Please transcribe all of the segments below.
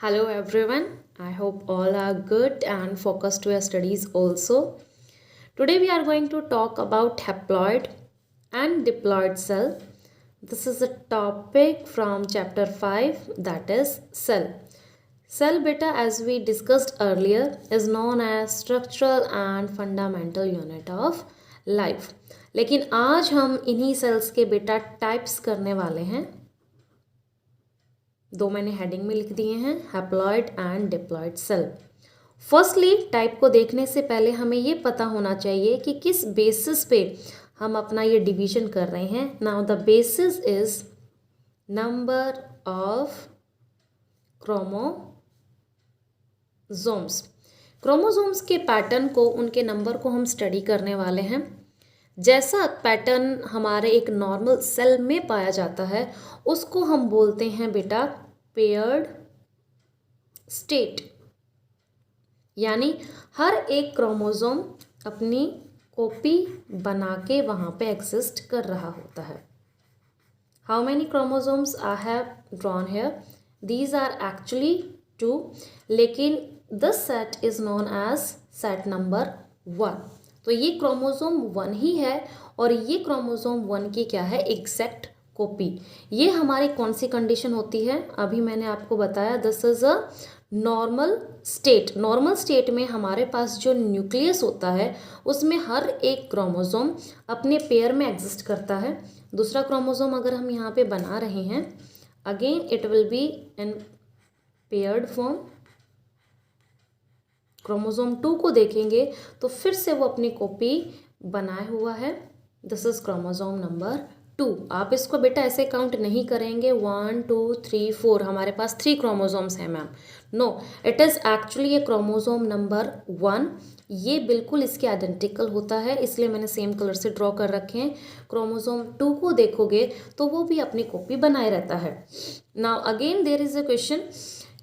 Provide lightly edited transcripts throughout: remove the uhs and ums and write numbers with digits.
Hello everyone. I hope all are good and focused to your studies also. Today we are going to talk about haploid and diploid cell. This is a topic from chapter 5, that is cell. Cell beta, as we discussed earlier, is known as structural and fundamental unit of life. लेकिन आज हम इन्हीं sales के बेटा types करने वाले हैं। दो मैंने हेडिंग में लिख दिए हैं, haploid and diploid cell. Firstly type को देखने से पहले हमें ये पता होना चाहिए कि किस बेसिस पे हम अपना ये डिवीजन कर रहे हैं। Now the basis is number of chromosomes. Chromosomes के पैटर्न को, उनके नंबर को हम स्टडी करने वाले हैं। जैसा पैटर्न हमारे एक नॉर्मल सेल में पाया जाता है उसको हम बोलते हैं बेटा पेयर्ड स्टेट, यानी हर एक क्रोमोसोम अपनी कॉपी बना के वहाँ पे एग्जिस्ट कर रहा होता है। How many chromosomes I have drawn here? These are actually 2, लेकिन this set is known as set number 1। तो ये क्रोमोसोम 1 ही है और ये क्रोमोसोम 1 की क्या है, एग्जैक्ट कॉपी। ये हमारी कौन सी कंडीशन होती है? अभी मैंने आपको बताया this is a normal state. Normal state में हमारे पास जो न्यूक्लियस होता है उसमें हर एक क्रोमोसोम अपने पेयर में एग्जिस्ट करता है। दूसरा क्रोमोसोम अगर हम यहाँ पे बना रहे हैं, again it will be in paired form. Chromosome 2 को देखेंगे तो फिर से वो अपनी कॉपी बनाए हुआ है। This is chromosome number 2। आप इसको बेटा ऐसे काउंट नहीं करेंगे 1 2 3 4 हमारे पास 3 क्रोमोसोम्स हैं ma'am. No, it is actually ये क्रोमोसोम नंबर 1। ये बिल्कुल इसके आइडेंटिकल होता है, इसलिए मैंने सेम कलर से ड्रॉ कर रखे हैं। क्रोमोसोम 2 को देखोगे तो वो भी अपनी कॉपी बनाए रहता है। Now again there is a question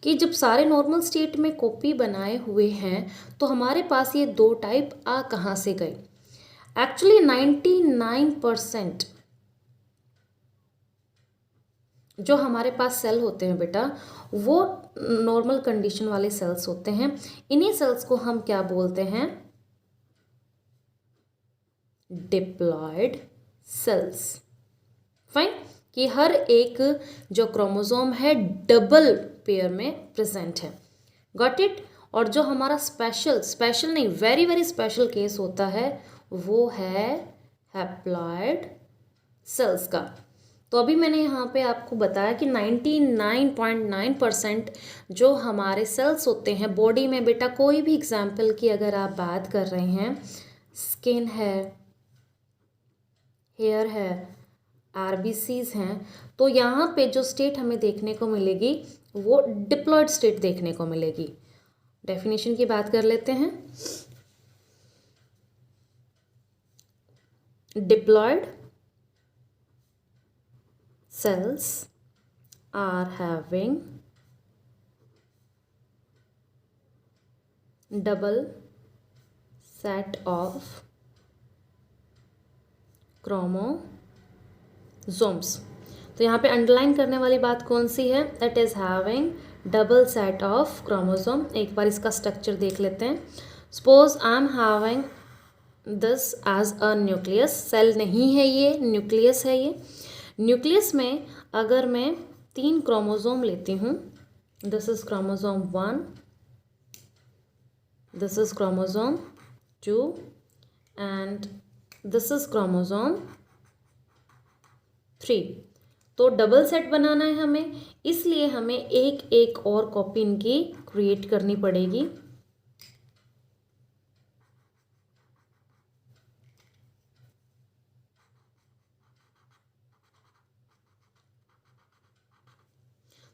कि जब सारे नॉर्मल स्टेट में कॉपी बनाए हुए हैं तो हमारे पास ये दो टाइप आ कहाँ से गए? एक्चुअली 99% जो हमारे पास सेल होते हैं बेटा वो नॉर्मल कंडीशन वाले सेल्स होते हैं। इन्हीं सेल्स को हम क्या बोलते हैं? Diploid sales. फाइन, कि हर एक जो क्रोमोसोम है डबल पेयर में प्रेजेंट है। Got it? और जो हमारा स्पेशल नहीं, वेरी वेरी स्पेशल केस होता है वो है हैप्लॉयड सेल्स का। तो अभी मैंने यहाँ पे आपको बताया कि 99.9% जो हमारे सेल्स होते हैं बॉडी में बेटा, कोई भी एग्जाम्पल की अगर आप बात कर रहे हैं, स्किन है, हेयर है, आरबीसीज हैं, तो यहाँ पे जो स्टेट हमें देखने को मिलेगी वो डिप्लॉयड स्टेट देखने को मिलेगी। डेफिनेशन की बात कर लेते हैं। Diploid cells are having double set of chromosomes। तो यहाँ पे अंडरलाइन करने वाली बात कौन सी है? That is having double set of chromosome. एक बार इसका स्ट्रक्चर देख लेते हैं। Suppose I am having this as a nucleus. Cell नहीं है ये, न्यूक्लियस है ये। न्यूक्लियस में अगर मैं 3 क्रोमोसोम लेती हूँ, this is chromosome 1, this is chromosome 2 and this is chromosome 3। तो डबल सेट बनाना है हमें, इसलिए हमें एक एक और कॉपी इनकी क्रिएट करनी पड़ेगी।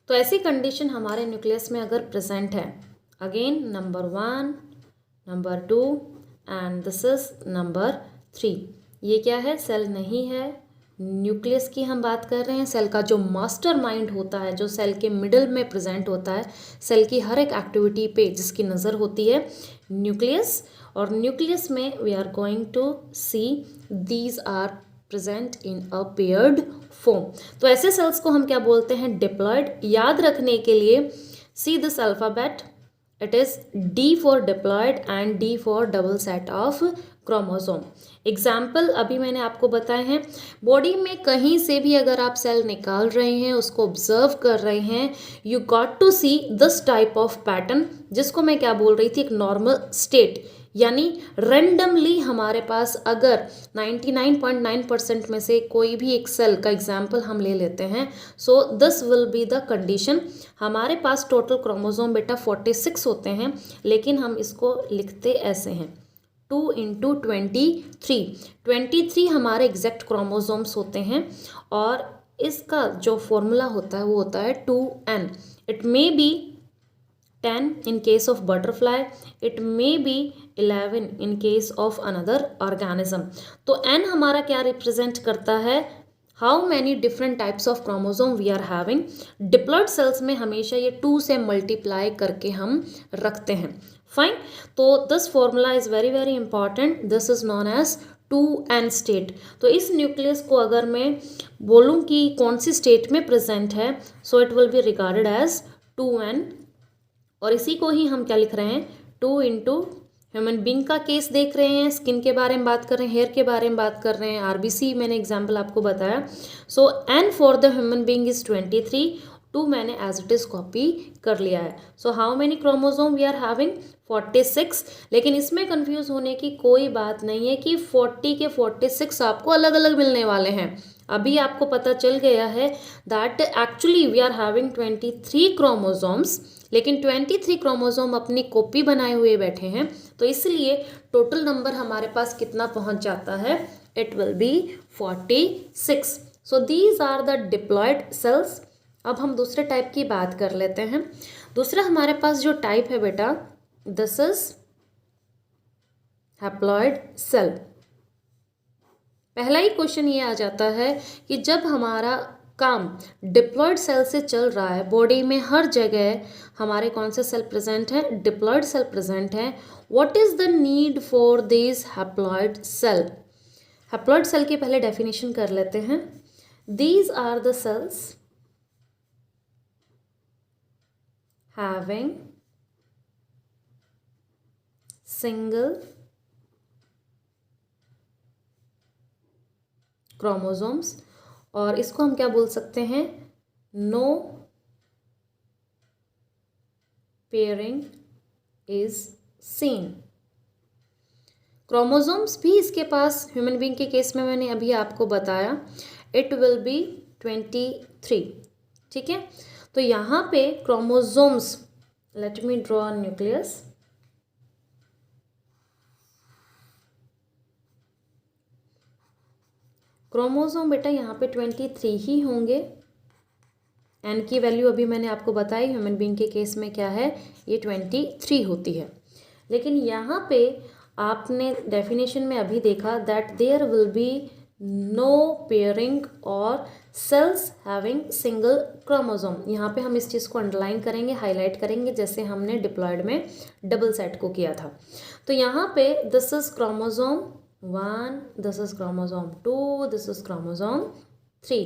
तो ऐसी कंडीशन हमारे न्यूक्लियस में अगर प्रेजेंट है, again number 1, number 2 and this is number 3। ये क्या है? सेल नहीं है, न्यूक्लियस की हम बात कर रहे हैं। सेल का जो मास्टर माइंड होता है, जो सेल के मिडल में प्रेजेंट होता है, सेल की हर एक एक्टिविटी पे जिसकी नज़र होती है, न्यूक्लियस। और न्यूक्लियस में we are going to see these are present in a paired form. तो ऐसे सेल्स को हम क्या बोलते हैं? डिप्लॉयड। याद रखने के लिए See this alphabet. It is D for diploid and D for double set of chromosome. Example अभी मैंने आपको बताए हैं. बॉडी में कहीं से भी अगर आप सेल निकाल रहे हैं, उसको ऑब्जर्व कर रहे हैं, you got to see this type of pattern, जिसको मैं क्या बोल रही थी, एक नॉर्मल स्टेट. यानी रेंडमली हमारे पास अगर 99.9% में से कोई भी एक सेल का एग्जाम्पल हम ले लेते हैं, so this will be the condition. हमारे पास टोटल क्रोमोसोम बेटा 46 होते हैं, लेकिन हम इसको लिखते ऐसे हैं 2 × 23 हमारे एग्जैक्ट क्रोमोसोम्स होते हैं. और इसका जो फॉर्मूला होता है वो होता है 2n. It may be 10 in case of butterfly, it may be 11 in case of another organism. तो n हमारा क्या रिप्रेजेंट करता है, how many different types of chromosome we are having. Diploid cells में हमेशा ये 2 से मल्टीप्लाई करके हम रखते हैं. फाइन. तो this formula is very very important. This is known as 2n state. तो इस न्यूक्लियस को अगर मैं बोलूँ कि कौन सी स्टेट में प्रेजेंट है, so it will be regarded as 2n. और इसी को ही हम क्या लिख रहे हैं, 2 × ह्यूमन बींग का केस देख रहे हैं, स्किन के बारे में बात कर रहे हैं, हेयर के बारे में बात कर रहे हैं, आरबीसी मैंने एग्जाम्पल आपको बताया. सो n for the human being is 23. 2 मैंने एज इट इज कॉपी कर लिया है. So how many chromosome we are having, 46. लेकिन इसमें कंफ्यूज होने की कोई बात नहीं है कि 40 के 46 आपको अलग अलग मिलने वाले हैं. अभी आपको पता चल गया है that actually we are having 23 chromosomes, लेकिन 23 क्रोमोसोम अपनी कॉपी बनाए हुए बैठे हैं. तो इसलिए टोटल नंबर हमारे पास कितना पहुंच जाता है, it will be 46. So these are the diploid cells. अब हम दूसरे टाइप की बात कर लेते हैं. दूसरा हमारे पास जो टाइप है बेटा, दिस इज हैप्लॉयड सेल. पहला ही क्वेश्चन ये आ जाता है कि जब हमारा काम डिप्लॉयड सेल से चल रहा है, बॉडी में हर जगह हमारे कौन से सेल प्रेजेंट हैं, डिप्लॉयड सेल प्रेजेंट हैं. What is the need for this haploid cell. Haploid cell की पहले डेफिनेशन कर लेते हैं. These are the cells having single chromosomes, और इसको हम क्या बोल सकते हैं, no pairing is seen. Chromosomes भी इसके पास ह्यूमन बीइंग के केस में मैंने अभी आपको बताया, इट विल बी 23. ठीक है. तो यहाँ पे chromosomes, let me draw nucleus. Chromosome बेटा यहाँ पे 23 ही होंगे. एन की वैल्यू अभी मैंने आपको बताई, ह्यूमन बीइंग के केस में क्या है, ये 23 होती है. लेकिन यहाँ पे आपने डेफिनेशन में अभी देखा that there will be no pairing और सेल्स हैविंग सिंगल क्रोमोसोम. यहाँ पे हम इस चीज़ को अंडरलाइन करेंगे, हाईलाइट करेंगे, जैसे हमने डिप्लॉयड में डबल सेट को किया था. तो यहाँ पे this is chromosome 1, this is chromosome 2, this is chromosome 3.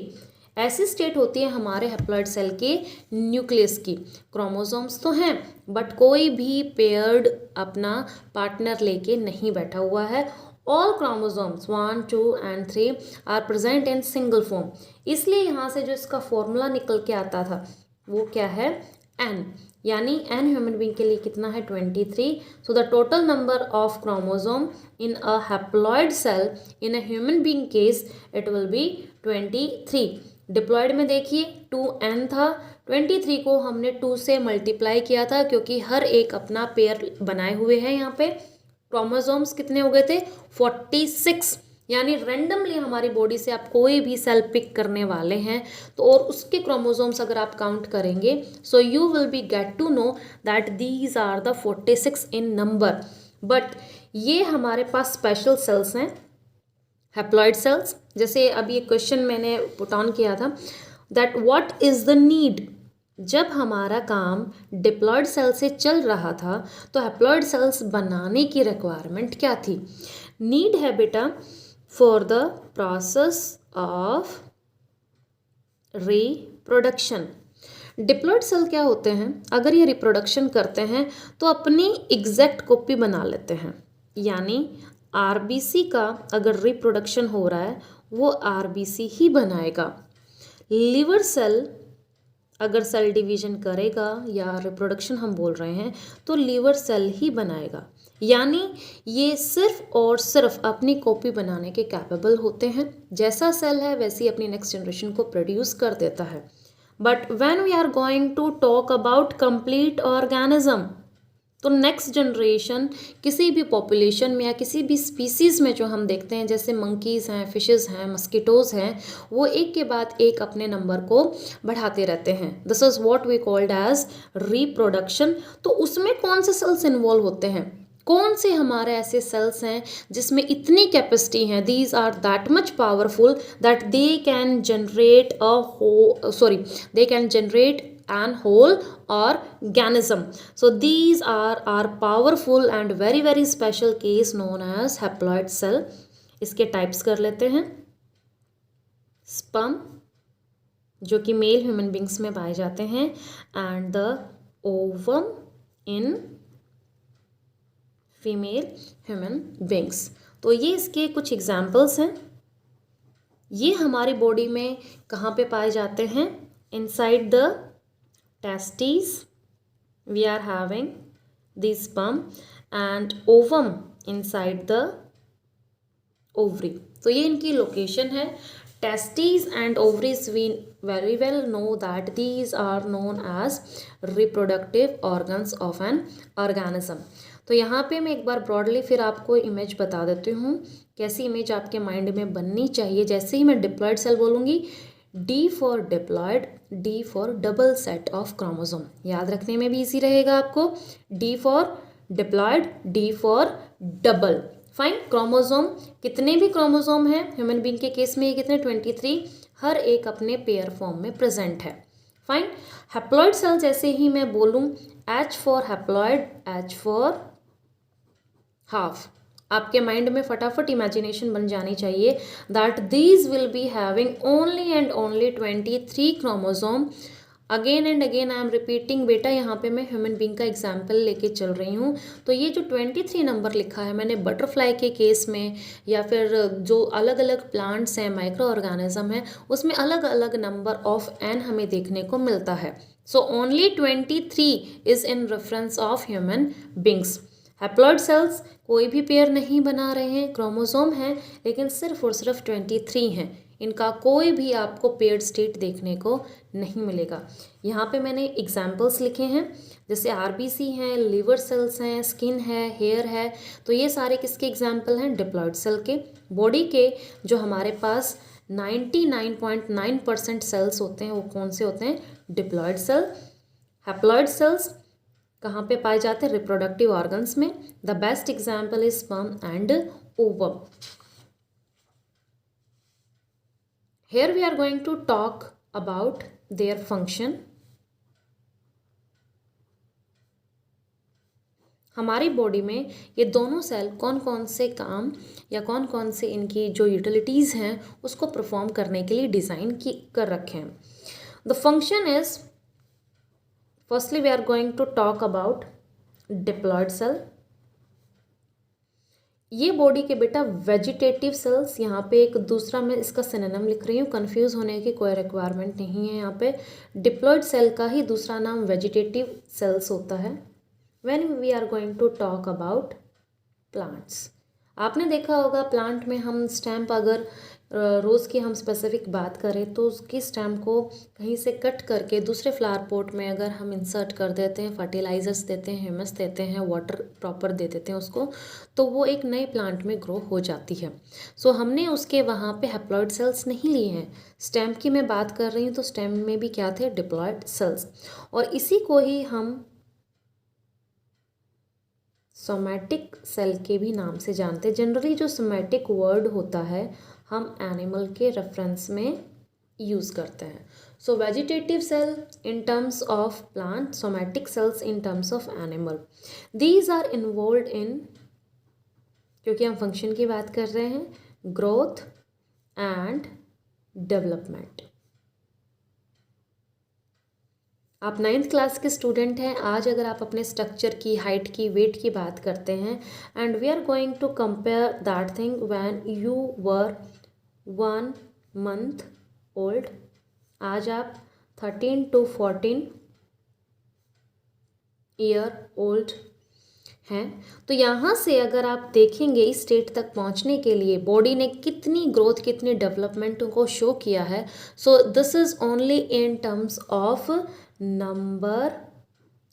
ऐसी स्टेट होती है हमारे हैप्लॉयड सेल के न्यूक्लियस की. क्रोमोसोम्स तो हैं बट कोई भी पेयर्ड अपना पार्टनर लेके नहीं बैठा हुआ है. All chromosomes 1, 2 and 3 are present in single form. इसलिए यहाँ से जो इसका फॉर्मूला निकल के आता था वो क्या है, n. यानी n ह्यूमन बीइंग के लिए कितना है, 23. So the total number of chromosome in a haploid cell in a human being case, it will be 23. Diploid में देखिए 2n था, 23 को हमने 2 से मल्टीप्लाई किया था क्योंकि हर एक अपना पेयर बनाए हुए हैं. यहाँ पे क्रोमोसोम्स कितने हो गए थे, 46. यानी रेंडमली हमारी बॉडी से आप कोई भी सेल पिक करने वाले हैं तो और उसके क्रोमोसोम्स अगर आप काउंट करेंगे, so you will be get to know that these are the 46 in number. But ये हमारे पास स्पेशल सेल्स हैं, हैप्लॉयड सेल्स. जैसे अभी एक क्वेश्चन मैंने पुट ऑन किया था that what is the need. जब हमारा काम डिप्लॉयड सेल से चल रहा था तो हैप्लॉयड सेल्स बनाने की रिक्वायरमेंट क्या थी. नीड है बेटा for the process of reproduction. Diploid cell क्या होते हैं, अगर ये रिप्रोडक्शन करते हैं तो अपनी एग्जैक्ट कॉपी बना लेते हैं, यानी आरबीसी का अगर रिप्रोडक्शन हो रहा है वो आरबीसी ही बनाएगा। लिवर सेल अगर सेल डिवीजन करेगा या रिप्रोडक्शन हम बोल रहे हैं तो लिवर सेल ही बनाएगा, यानी ये सिर्फ और सिर्फ अपनी कॉपी बनाने के कैपेबल होते हैं। जैसा सेल है वैसी अपनी नेक्स्ट जनरेशन को प्रोड्यूस कर देता है। But when we are going to talk about complete organism, तो नेक्स्ट जनरेशन किसी भी पॉपुलेशन में या किसी भी स्पीसीज़ में जो हम देखते हैं, जैसे मंकीज़ हैं, फिशेज़ हैं, मस्कीटोज़ हैं, वो एक के बाद एक अपने नंबर को बढ़ाते रहते हैं। This is what we called as reproduction. तो उसमें कौन से सेल्स इन्वॉल्व होते हैं, कौन से हमारे ऐसे सेल्स हैं जिसमें इतनी कैपेसिटी है, these are that much powerful that they can generate an whole organism. So these are powerful and very very special case known as haploid cell. इसके टाइप्स कर लेते हैं। स्पर्म जो कि मेल ह्यूमन बींग्स में पाए जाते हैं, and the ovum in female human beings. तो ये इसके कुछ एग्जाम्पल्स हैं। ये हमारी बॉडी में कहाँ पे पाए जाते हैं, inside the testes we are having the sperm and ovum inside the ovary. तो ये इनकी लोकेशन है। testes and ovaries we very well know that these are known as reproductive organs of an organism. तो यहाँ पे मैं एक बार broadly फिर आपको इमेज बता देती हूँ, कैसी इमेज आपके माइंड में बननी चाहिए। जैसे ही मैं डिप्लॉयड सेल बोलूँगी, D for diploid, D for double set of chromosome, याद रखने में भी इजी रहेगा आपको। D for diploid, D for double. Fine. Chromosome, कितने भी क्रोमोसोम हैं ह्यूमन बीइंग के केस में, ये कितने, 23, हर एक अपने पेयर फॉर्म में प्रेजेंट है। फाइन। हैप्लॉयड सेल जैसे ही मैं बोलूँ, H for haploid, H for half, आपके माइंड में फटाफट इमेजिनेशन बन जानी चाहिए that these will be having only and only 23 chromosome. Again and again I am repeating, बेटा यहाँ पे मैं ह्यूमन बीइंग का एग्जाम्पल लेके चल रही हूँ। तो ये जो 23 नंबर लिखा है मैंने बटरफ्लाई के केस में, या फिर जो अलग अलग प्लांट्स हैं, माइक्रो ऑर्गेनिज्म है, उसमें अलग अलग नंबर ऑफ एन हमें देखने को मिलता है। So only 23 is in reference of human beings. Haploid cells कोई भी पेयर नहीं बना रहे हैं, क्रोमोसोम हैं लेकिन सिर्फ और सिर्फ 23 हैं, इनका कोई भी आपको पेयर्ड स्टेट देखने को नहीं मिलेगा। यहाँ पे मैंने एग्जाम्पल्स लिखे हैं, जैसे आरबीसी हैं, लिवर सेल्स हैं, स्किन है, हेयर है। तो ये सारे किसके एग्जाम्पल हैं, डिप्लॉयड सेल के। बॉडी के जो हमारे पास 99.9% सेल्स होते हैं वो कौन से होते हैं, डिप्लॉयड सेल। हैप्लॉयड सेल्स कहाँ पे पाए जाते हैं, रिप्रोडक्टिव ऑर्गन्स में। The best example is sperm and ovum. Here we are going to talk about their function. हमारी बॉडी में ये दोनों सेल कौन कौन से काम या कौन कौन से इनकी जो यूटिलिटीज़ हैं उसको परफॉर्म करने के लिए डिज़ाइन कर रखे हैं। The function is, firstly we are going to talk about diploid cell. ये बॉडी के बेटा वेजिटेटिव सेल्स, यहाँ पे एक दूसरा मैं इसका सिनोनिम लिख रही हूँ, कंफ्यूज होने की कोई रिक्वायरमेंट नहीं है। यहाँ पे डिप्लॉयड सेल का ही दूसरा नाम वेजिटेटिव सेल्स होता है। When we are going to talk about plants, आपने देखा होगा प्लांट में हम स्टेम, अगर रोज़ की हम स्पेसिफिक बात करें तो उसकी स्टेम को कहीं से कट करके दूसरे फ्लावर पॉट में अगर हम इंसर्ट कर देते हैं, फर्टिलाइजर्स देते हैं, ह्यूमस देते हैं, वाटर प्रॉपर दे देते हैं उसको, तो वो एक नए प्लांट में ग्रो हो जाती है। सो हमने उसके वहाँ पे हैप्लॉयड सेल्स नहीं लिए हैं। स्टेम की मैं बात कर रही हूँ तो स्टेम में भी क्या थे, डिप्लॉयड सेल्स। और इसी को ही हम सोमैटिक सेल के भी नाम से जानते हैं। जनरली जो सोमैटिक वर्ड होता है हम एनिमल के रेफरेंस में यूज़ करते हैं। So vegetative cell in terms of plant, somatic cells in terms of animal. These are involve in, क्योंकि हम फंक्शन की बात कर रहे हैं, ग्रोथ एंड डेवलपमेंट। आप 9th क्लास के स्टूडेंट हैं। आज अगर आप अपने स्ट्रक्चर की, हाइट की, वेट की बात करते हैं, and we are going to compare that thing when you were 1 month old. आज आप 13 to 14 ईयर ओल्ड हैं। तो यहाँ से अगर आप देखेंगे इस स्टेट तक पहुँचने के लिए बॉडी ने कितनी ग्रोथ, कितनी डेवलपमेंट को शो किया है। So this is only in terms of number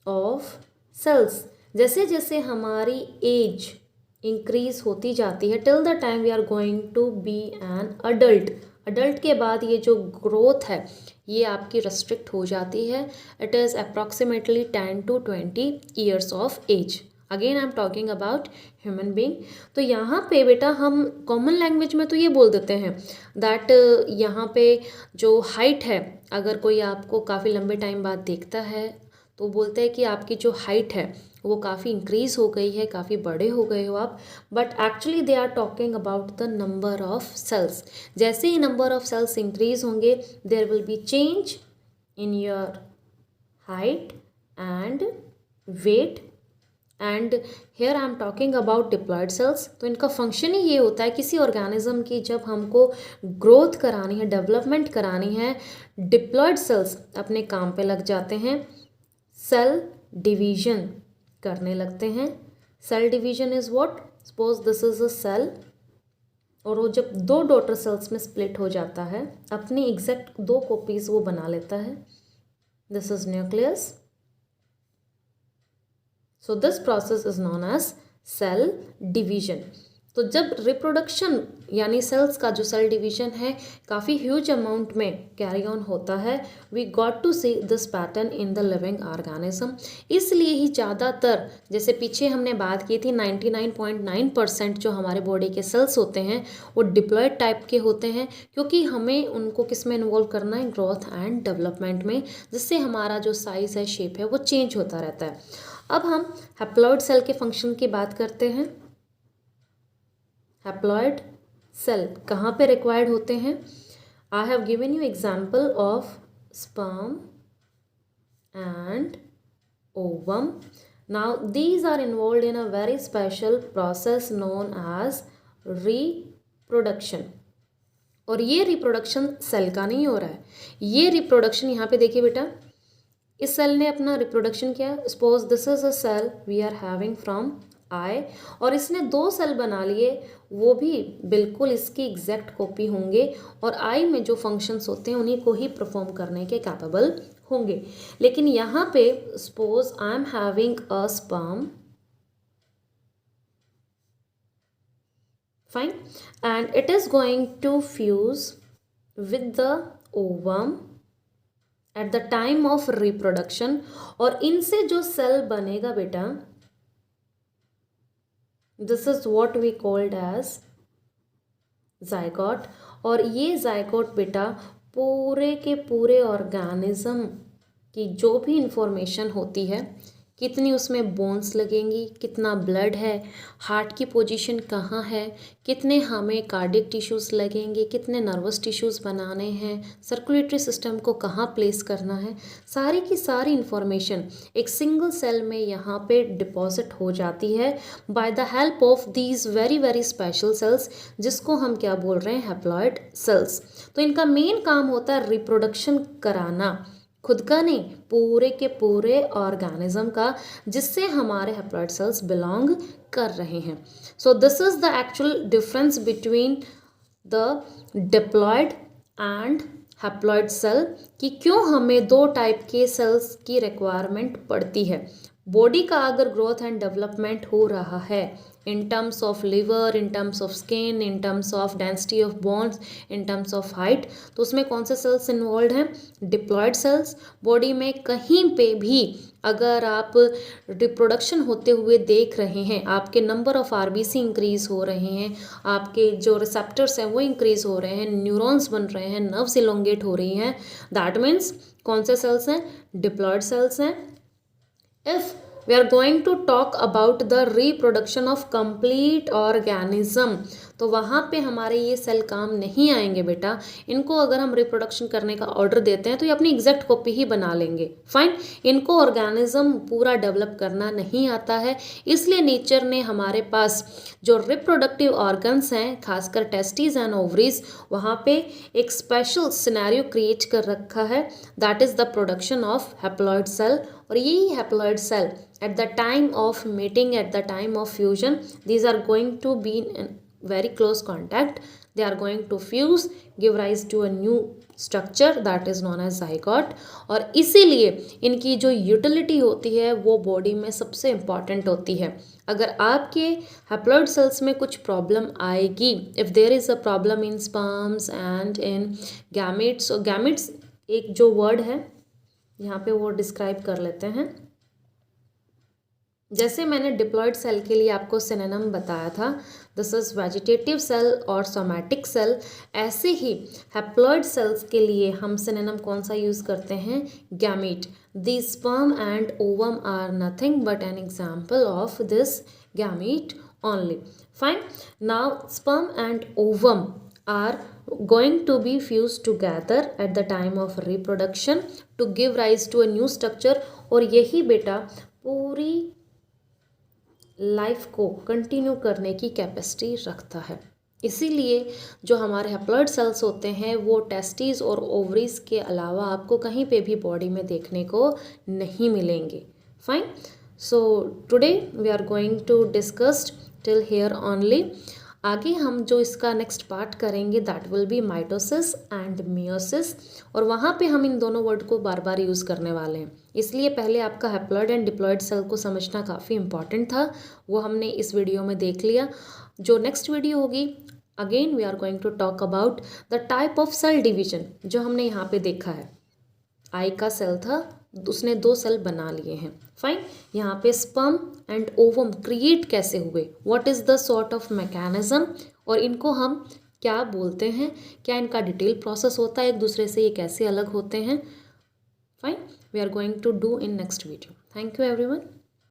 of cells. जैसे जैसे हमारी एज इंक्रीज होती जाती है till the time we are going to be an adult, adult के बाद ये जो ग्रोथ है ये आपकी रेस्ट्रिक्ट हो जाती है। It is approximately 10 to 20 years of age. Again I am talking about human being. तो यहाँ पे बेटा हम कॉमन लैंग्वेज में तो ये बोल देते हैं दैट यहाँ पे जो हाइट है, अगर कोई आपको काफ़ी लंबे टाइम बाद देखता है तो बोलते हैं कि आपकी जो हाइट है वो काफ़ी इंक्रीज़ हो गई है, काफ़ी बड़े हो गए हो आप। But actually they are talking about the number of cells. जैसे ही नंबर ऑफ सेल्स इंक्रीज होंगे there will be change in your height and weight. And here I am talking about diploid cells. तो इनका function ही ये होता है किसी organism की जब हमको ग्रोथ करानी है, डेवलपमेंट करानी है, डिप्लॉयड सेल्स अपने काम पे लग जाते हैं, सेल डिवीजन करने लगते हैं। Cell division is what, suppose this is a cell, और वो जब 2 डॉटर सेल्स में स्प्लिट हो जाता है अपनी एग्जैक्ट 2 कॉपीज वो बना लेता है। This is nucleus. So this process is known as cell division. तो जब रिप्रोडक्शन यानी सेल्स का जो सेल डिवीजन है काफ़ी ह्यूज अमाउंट में कैरी ऑन होता है, we got to see this pattern in the living organism. इसलिए ही ज़्यादातर, जैसे पीछे हमने बात की थी, 99.9% जो हमारे बॉडी के सेल्स होते हैं वो डिप्लॉयड टाइप के होते हैं, क्योंकि हमें उनको किस में इन्वॉल्व करना है, ग्रोथ एंड डेवलपमेंट में, जिससे हमारा जो साइज़ है, शेप है, वो चेंज होता रहता है। अब हम हैप्लॉयड सेल के फंक्शन की बात करते हैं। हैप्लॉयड सेल कहाँ पे रिक्वायर्ड होते हैं? I have given you example of sperm and ovum. Now these are involve in a very special process known as reproduction. और ये रिप्रोडक्शन सेल का नहीं हो रहा है, ये रिप्रोडक्शन यहाँ पे देखिए बेटा, इस सेल ने अपना रिप्रोडक्शन किया। Suppose this is a cell we are having from I, और इसने 2 सेल बना लिए, वो भी बिल्कुल इसकी एग्जैक्ट कॉपी होंगे, और आई में जो फंक्शंस होते हैं उन्हीं को ही परफॉर्म करने के कैपेबल होंगे। लेकिन यहाँ पे suppose I am having a sperm, fine, and it is going to fuse with the ovum at the time of reproduction, और इनसे जो सेल बनेगा बेटा, this is what we called as zygote. और ये जाइगोट बेटा पूरे के पूरे ऑर्गेनिज्म की जो भी इंफॉर्मेशन होती है, कितनी उसमें बोन्स लगेंगी, कितना ब्लड है, हार्ट की पोजीशन कहाँ है, कितने हमें कार्डियक टिश्यूज़ लगेंगे, कितने नर्वस टिश्यूज़ बनाने हैं, सर्कुलेटरी सिस्टम को कहाँ प्लेस करना है, सारी की सारी इंफॉर्मेशन एक सिंगल सेल में यहाँ पे डिपॉजिट हो जाती है by the help of these very very special cells, जिसको हम क्या बोल रहे हैं, हैप्लॉयड सेल्स। तो इनका मेन काम होता है रिप्रोडक्शन कराना, खुद का नहीं, पूरे के पूरे ऑर्गेनिज्म का, जिससे हमारे हैप्लॉयड सेल्स बिलोंग कर रहे हैं। So this is the actual difference between the diploid and haploid cell, कि क्यों हमें 2 टाइप के सेल्स की रिक्वायरमेंट पड़ती है। बॉडी का अगर ग्रोथ एंड डेवलपमेंट हो रहा है in terms of liver, in terms of skin, in terms of density of bones, in terms of height, तो उसमें कौन से सेल्स इन्वॉल्व हैं, डिप्लॉयड सेल्स। बॉडी में कहीं पे भी अगर आप रिप्रोडक्शन होते हुए देख रहे हैं, आपके नंबर ऑफ आरबीसी इंक्रीज हो रहे हैं, आपके जो रिसेप्टर्स हैं वो इंक्रीज हो रहे हैं, न्यूरॉन्स बन रहे हैं, नर्व्स इलोंगेट हो रही हैं, दैट मीन्स कौन से सेल्स हैं, डिप्लॉयड सेल्स हैं। If we are going to talk about the reproduction of complete organism, तो वहाँ पे हमारे ये सेल काम नहीं आएंगे बेटा। इनको अगर हम रिप्रोडक्शन करने का ऑर्डर देते हैं तो ये अपनी एग्जैक्ट कॉपी ही बना लेंगे। फाइन, इनको ऑर्गेनिज्म पूरा डेवलप करना नहीं आता है, इसलिए नेचर ने हमारे पास जो रिप्रोडक्टिव ऑर्गन्स हैं, खासकर टेस्टिस एंड ओवरीज, वहाँ पे एक स्पेशल सिनेरियो क्रिएट कर रखा है, that is the production of haploid cell. और यही haploid cell at the time of mating, at the time of fusion, these are going to be in very close contact. They are going to fuse, give rise to a new structure that is known as zygote। और इसीलिए इनकी जो utility होती है वो body में सबसे important होती है। अगर आपके हैप्लॉइड सेल्स में कुछ प्रॉब्लम आएगी, if there is a problem in sperms and in gametes, और गैमेट्स एक जो वर्ड है यहाँ पे वो डिस्क्राइब कर लेते हैं। जैसे मैंने डिप्लॉयड सेल के लिए आपको सिनोनिम बताया था, दिस इज वेजिटेटिव सेल और सोमैटिक सेल, ऐसे ही हैप्लॉयड सेल्स के लिए हम सिनोनिम कौन सा यूज़ करते हैं, gamete. The sperm and ovum are nothing but an example of this gamete only. Fine, now sperm and ovum are going to be fused together at the time of reproduction to give rise to a new structure। और यही बेटा पूरी life को continue करने की capacity रखता है। इसीलिए जो हमारे हैप्लॉइड सेल्स होते हैं वो टेस्टिस और ओवरीज के अलावा आपको कहीं पे भी बॉडी में देखने को नहीं मिलेंगे। Fine, so today we are going to discussed till here only. आगे हम जो इसका नेक्स्ट पार्ट करेंगे that will be mitosis and meiosis, और वहाँ पे हम इन दोनों वर्ड को बार बार यूज़ करने वाले हैं। इसलिए पहले आपका हैप्लॉइड एंड डिप्लॉइड सेल को समझना काफ़ी इंपॉर्टेंट था, वो हमने इस वीडियो में देख लिया। जो नेक्स्ट वीडियो होगी, again we are going to talk about the type of cell division. जो हमने यहाँ पे देखा है, आई का सेल था, उसने 2 सेल बना लिए हैं। फाइन, यहाँ पे स्पर्म एंड ओवम क्रिएट कैसे हुए, what is the sort of mechanism, और इनको हम क्या बोलते हैं, क्या इनका डिटेल प्रोसेस होता है, एक दूसरे से ये कैसे अलग होते हैं। Fine, we are going to do in next video. Thank you everyone.